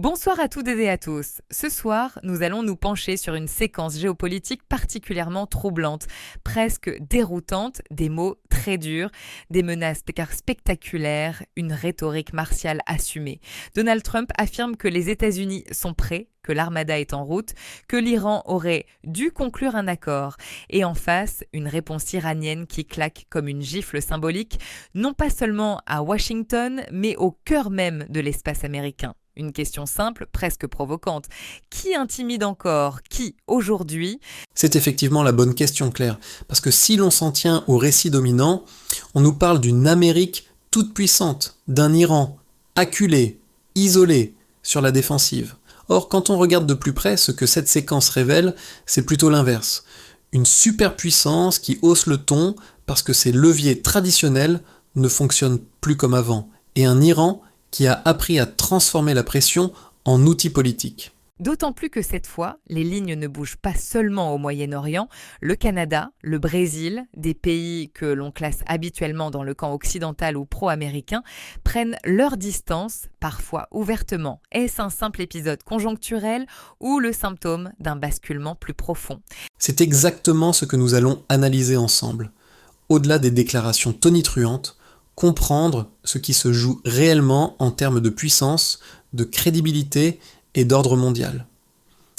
Bonsoir à toutes et à tous. Ce soir, nous allons nous pencher sur une séquence géopolitique particulièrement troublante, presque déroutante, des mots très durs, des menaces spectaculaires, une rhétorique martiale assumée. Donald Trump affirme que les États-Unis sont prêts, que l'armada est en route, que l'Iran aurait dû conclure un accord. Et en face, une réponse iranienne qui claque comme une gifle symbolique, non pas seulement à Washington, mais au cœur même de l'espace américain. Une question simple, presque provocante. Qui intimide encore? Qui, aujourd'hui? C'est effectivement la bonne question, Claire, parce que si l'on s'en tient au récit dominant, on nous parle d'une Amérique toute puissante, d'un Iran acculé, isolé, sur la défensive. Or, quand on regarde de plus près, ce que cette séquence révèle, c'est plutôt l'inverse. Une superpuissance qui hausse le ton parce que ses leviers traditionnels ne fonctionnent plus comme avant, et un Iran qui a appris à transformer la pression en outil politique. D'autant plus que cette fois, les lignes ne bougent pas seulement au Moyen-Orient, le Canada, le Brésil, des pays que l'on classe habituellement dans le camp occidental ou pro-américain, prennent leur distance, parfois ouvertement. Est-ce un simple épisode conjoncturel ou le symptôme d'un basculement plus profond? C'est exactement ce que nous allons analyser ensemble. Au-delà des déclarations tonitruantes, comprendre ce qui se joue réellement en termes de puissance, de crédibilité et d'ordre mondial.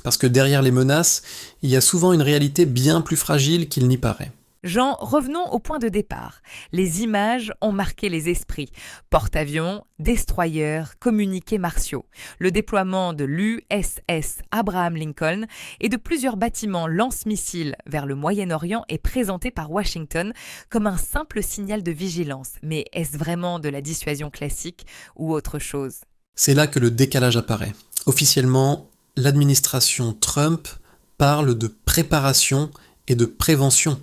Parce que derrière les menaces, il y a souvent une réalité bien plus fragile qu'il n'y paraît. Jean, revenons au point de départ. Les images ont marqué les esprits. Porte-avions, destroyers, communiqués martiaux. Le déploiement de l'USS Abraham Lincoln et de plusieurs bâtiments lance-missiles vers le Moyen-Orient est présenté par Washington comme un simple signal de vigilance. Mais est-ce vraiment de la dissuasion classique ou autre chose? C'est là que le décalage apparaît. Officiellement, l'administration Trump parle de préparation et de prévention.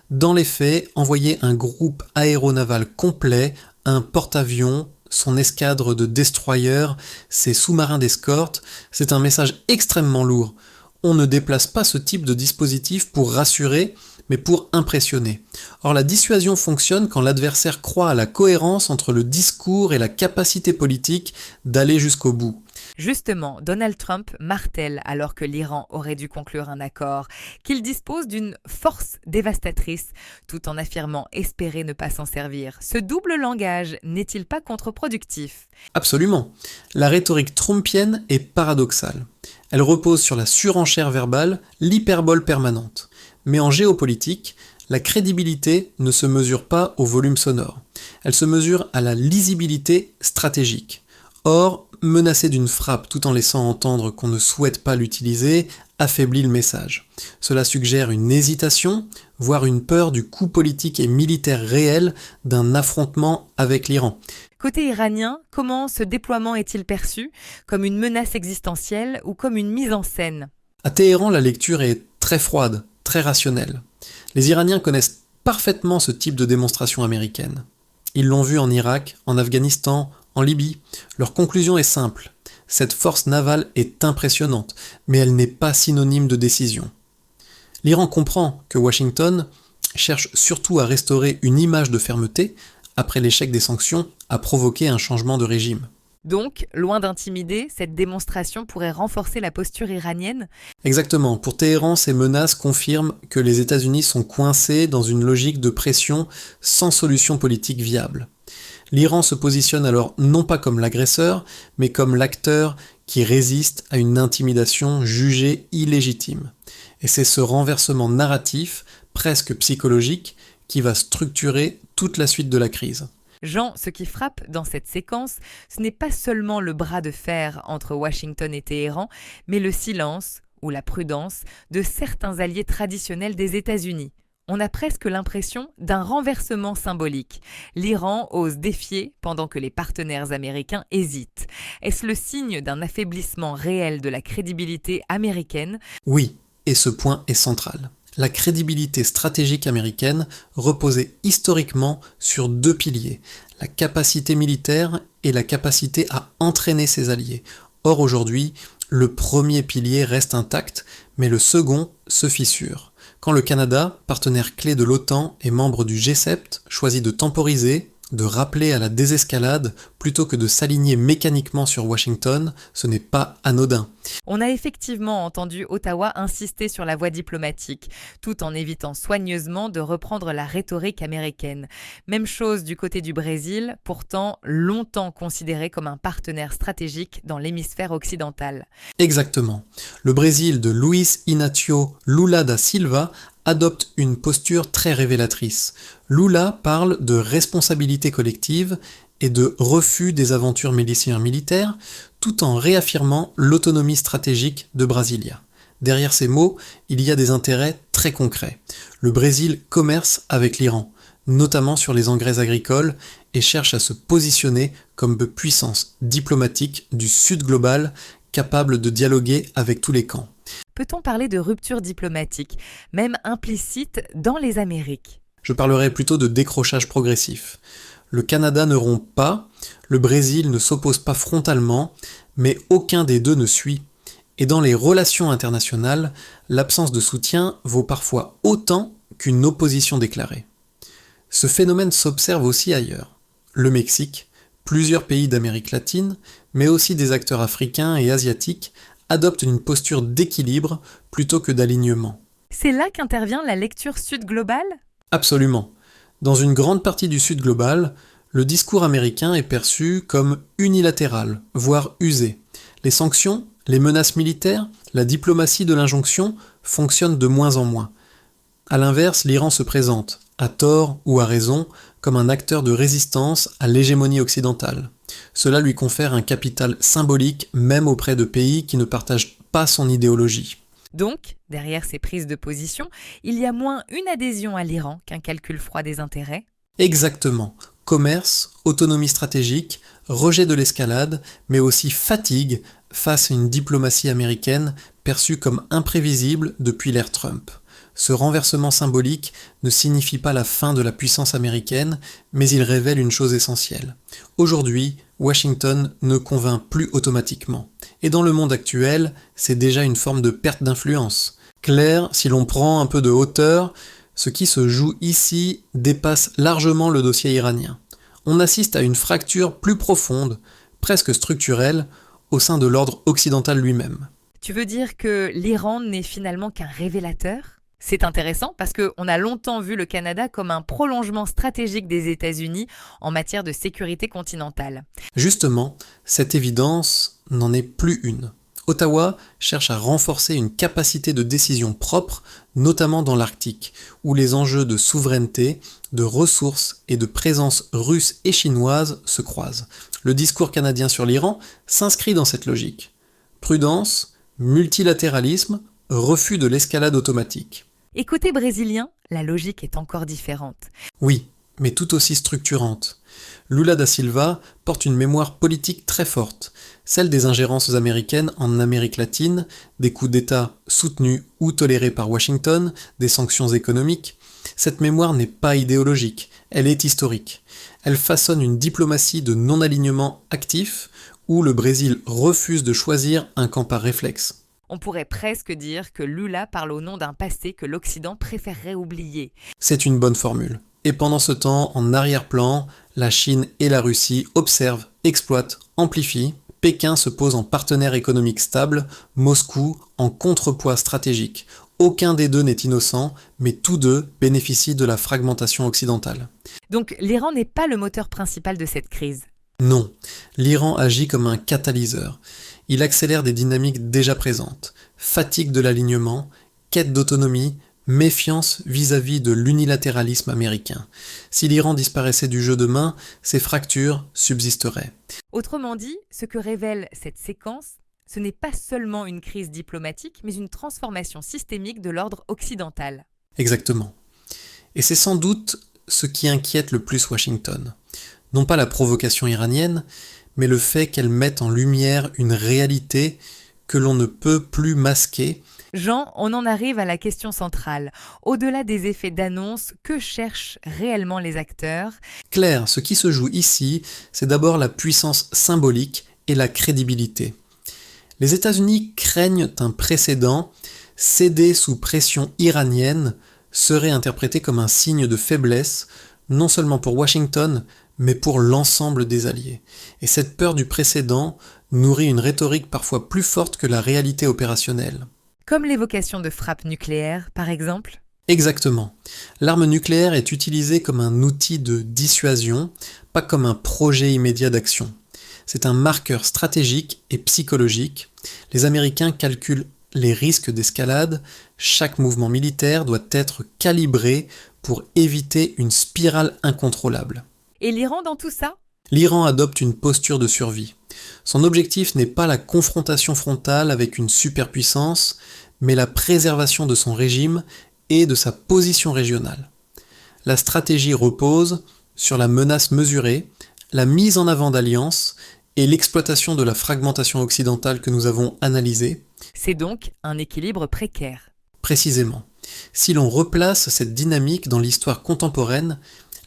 Dans les faits, envoyer un groupe aéronaval complet, un porte-avions, son escadre de destroyers, ses sous-marins d'escorte, c'est un message extrêmement lourd. On ne déplace pas ce type de dispositif pour rassurer, mais pour impressionner. Or, la dissuasion fonctionne quand l'adversaire croit à la cohérence entre le discours et la capacité politique d'aller jusqu'au bout. Justement, Donald Trump martèle, alors que l'Iran aurait dû conclure un accord, qu'il dispose d'une force dévastatrice, tout en affirmant espérer ne pas s'en servir. Ce double langage n'est-il pas contre-productif? Absolument. La rhétorique trumpienne est paradoxale. Elle repose sur la surenchère verbale, l'hyperbole permanente. Mais en géopolitique, la crédibilité ne se mesure pas au volume sonore. Elle se mesure à la lisibilité stratégique. Or, menacer d'une frappe tout en laissant entendre qu'on ne souhaite pas l'utiliser affaiblit le message. Cela suggère une hésitation, voire une peur du coût politique et militaire réel d'un affrontement avec l'Iran. Côté iranien, comment ce déploiement est-il perçu? Comme une menace existentielle ou comme une mise en scène? À Téhéran, la lecture est très froide, très rationnelle. Les Iraniens connaissent parfaitement ce type de démonstration américaine. Ils l'ont vu en Irak, en Afghanistan, en Libye. Leur conclusion est simple. Cette force navale est impressionnante, mais elle n'est pas synonyme de décision. L'Iran comprend que Washington cherche surtout à restaurer une image de fermeté, après l'échec des sanctions, à provoquer un changement de régime. Donc, loin d'intimider, cette démonstration pourrait renforcer la posture iranienne? Exactement. Pour Téhéran, ces menaces confirment que les États-Unis sont coincés dans une logique de pression sans solution politique viable. L'Iran se positionne alors non pas comme l'agresseur, mais comme l'acteur qui résiste à une intimidation jugée illégitime. Et c'est ce renversement narratif, presque psychologique, qui va structurer toute la suite de la crise. Jean, ce qui frappe dans cette séquence, ce n'est pas seulement le bras de fer entre Washington et Téhéran, mais le silence ou la prudence de certains alliés traditionnels des États-Unis. On a presque l'impression d'un renversement symbolique. L'Iran ose défier pendant que les partenaires américains hésitent. Est-ce le signe d'un affaiblissement réel de la crédibilité américaine? Oui, et ce point est central. La crédibilité stratégique américaine reposait historiquement sur deux piliers, la capacité militaire et la capacité à entraîner ses alliés. Or aujourd'hui, le premier pilier reste intact, mais le second se fissure. Quand le Canada, partenaire clé de l'OTAN et membre du G7, choisit de temporiser, de rappeler à la désescalade plutôt que de s'aligner mécaniquement sur Washington, ce n'est pas anodin. On a effectivement entendu Ottawa insister sur la voie diplomatique, tout en évitant soigneusement de reprendre la rhétorique américaine. Même chose du côté du Brésil, pourtant longtemps considéré comme un partenaire stratégique dans l'hémisphère occidental. Exactement. Le Brésil de Luiz Inácio Lula da Silva adopte une posture très révélatrice. Lula parle de responsabilité collective et de refus des aventures militaires, tout en réaffirmant l'autonomie stratégique de Brasilia. Derrière ces mots, il y a des intérêts très concrets. Le Brésil commerce avec l'Iran, notamment sur les engrais agricoles, et cherche à se positionner comme puissance diplomatique du Sud global, capable de dialoguer avec tous les camps. Peut-on parler de rupture diplomatique, même implicite dans les Amériques ? Je parlerai plutôt de décrochage progressif. Le Canada ne rompt pas, le Brésil ne s'oppose pas frontalement, mais aucun des deux ne suit. Et dans les relations internationales, l'absence de soutien vaut parfois autant qu'une opposition déclarée. Ce phénomène s'observe aussi ailleurs. Le Mexique, plusieurs pays d'Amérique latine, mais aussi des acteurs africains et asiatiques adoptent une posture d'équilibre plutôt que d'alignement. C'est là qu'intervient la lecture Sud globale ? Absolument. Dans une grande partie du Sud global, le discours américain est perçu comme unilatéral, voire usé. Les sanctions, les menaces militaires, la diplomatie de l'injonction fonctionnent de moins en moins. A l'inverse, l'Iran se présente, à tort ou à raison, comme un acteur de résistance à l'hégémonie occidentale. Cela lui confère un capital symbolique même auprès de pays qui ne partagent pas son idéologie. Donc, derrière ces prises de position, il y a moins une adhésion à l'Iran qu'un calcul froid des intérêts ? Exactement. Commerce, autonomie stratégique, rejet de l'escalade, mais aussi fatigue face à une diplomatie américaine perçue comme imprévisible depuis l'ère Trump. Ce renversement symbolique ne signifie pas la fin de la puissance américaine, mais il révèle une chose essentielle. Aujourd'hui, Washington ne convainc plus automatiquement. Et dans le monde actuel, c'est déjà une forme de perte d'influence. Clair, si l'on prend un peu de hauteur, ce qui se joue ici dépasse largement le dossier iranien. On assiste à une fracture plus profonde, presque structurelle, au sein de l'ordre occidental lui-même. Tu veux dire que l'Iran n'est finalement qu'un révélateur ? C'est intéressant parce qu'on a longtemps vu le Canada comme un prolongement stratégique des États-Unis en matière de sécurité continentale. Justement, cette évidence n'en est plus une. Ottawa cherche à renforcer une capacité de décision propre, notamment dans l'Arctique, où les enjeux de souveraineté, de ressources et de présence russe et chinoise se croisent. Le discours canadien sur l'Iran s'inscrit dans cette logique. Prudence, multilatéralisme, refus de l'escalade automatique. Et côté brésilien, la logique est encore différente. Oui, mais tout aussi structurante. Lula da Silva porte une mémoire politique très forte, celle des ingérences américaines en Amérique latine, des coups d'État soutenus ou tolérés par Washington, des sanctions économiques. Cette mémoire n'est pas idéologique, elle est historique. Elle façonne une diplomatie de non-alignement actif où le Brésil refuse de choisir un camp par réflexe. On pourrait presque dire que Lula parle au nom d'un passé que l'Occident préférerait oublier. C'est une bonne formule. Et pendant ce temps, en arrière-plan, la Chine et la Russie observent, exploitent, amplifient. Pékin se pose en partenaire économique stable, Moscou en contrepoids stratégique. Aucun des deux n'est innocent, mais tous deux bénéficient de la fragmentation occidentale. Donc l'Iran n'est pas le moteur principal de cette crise. Non, l'Iran agit comme un catalyseur. Il accélère des dynamiques déjà présentes. Fatigue de l'alignement, quête d'autonomie, méfiance vis-à-vis de l'unilatéralisme américain. Si l'Iran disparaissait du jeu demain, ces fractures subsisteraient. Autrement dit, ce que révèle cette séquence, ce n'est pas seulement une crise diplomatique, mais une transformation systémique de l'ordre occidental. Exactement. Et c'est sans doute ce qui inquiète le plus Washington. Non pas la provocation iranienne, mais le fait qu'elle mette en lumière une réalité que l'on ne peut plus masquer. Jean, on en arrive à la question centrale. Au-delà des effets d'annonce, que cherchent réellement les acteurs ? Claire, ce qui se joue ici, c'est d'abord la puissance symbolique et la crédibilité. Les États-Unis craignent un précédent. Céder sous pression iranienne serait interprété comme un signe de faiblesse, non seulement pour Washington, mais pour l'ensemble des alliés. Et cette peur du précédent nourrit une rhétorique parfois plus forte que la réalité opérationnelle. Comme l'évocation de frappes nucléaires, par exemple? Exactement. L'arme nucléaire est utilisée comme un outil de dissuasion, pas comme un projet immédiat d'action. C'est un marqueur stratégique et psychologique. Les Américains calculent les risques d'escalade. Chaque mouvement militaire doit être calibré pour éviter une spirale incontrôlable. Et l'Iran dans tout ça? L'Iran adopte une posture de survie. Son objectif n'est pas la confrontation frontale avec une superpuissance, mais la préservation de son régime et de sa position régionale. La stratégie repose sur la menace mesurée, la mise en avant d'alliances et l'exploitation de la fragmentation occidentale que nous avons analysée. C'est donc un équilibre précaire. Précisément. Si l'on replace cette dynamique dans l'histoire contemporaine,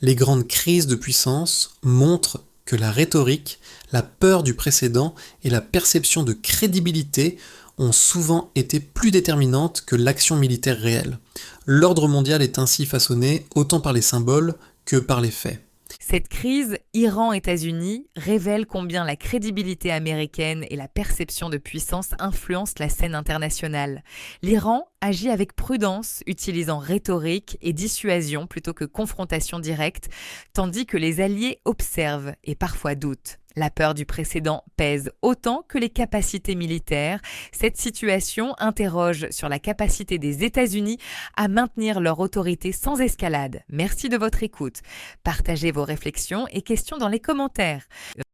les grandes crises de puissance montrent que la rhétorique, la peur du précédent et la perception de crédibilité ont souvent été plus déterminantes que l'action militaire réelle. L'ordre mondial est ainsi façonné autant par les symboles que par les faits. Cette crise Iran-États-Unis révèle combien la crédibilité américaine et la perception de puissance influencent la scène internationale. L'Iran agit avec prudence, utilisant rhétorique et dissuasion plutôt que confrontation directe, tandis que les alliés observent et parfois doutent. La peur du précédent pèse autant que les capacités militaires. Cette situation interroge sur la capacité des États-Unis à maintenir leur autorité sans escalade. Merci de votre écoute. Partagez vos réflexions et questions dans les commentaires.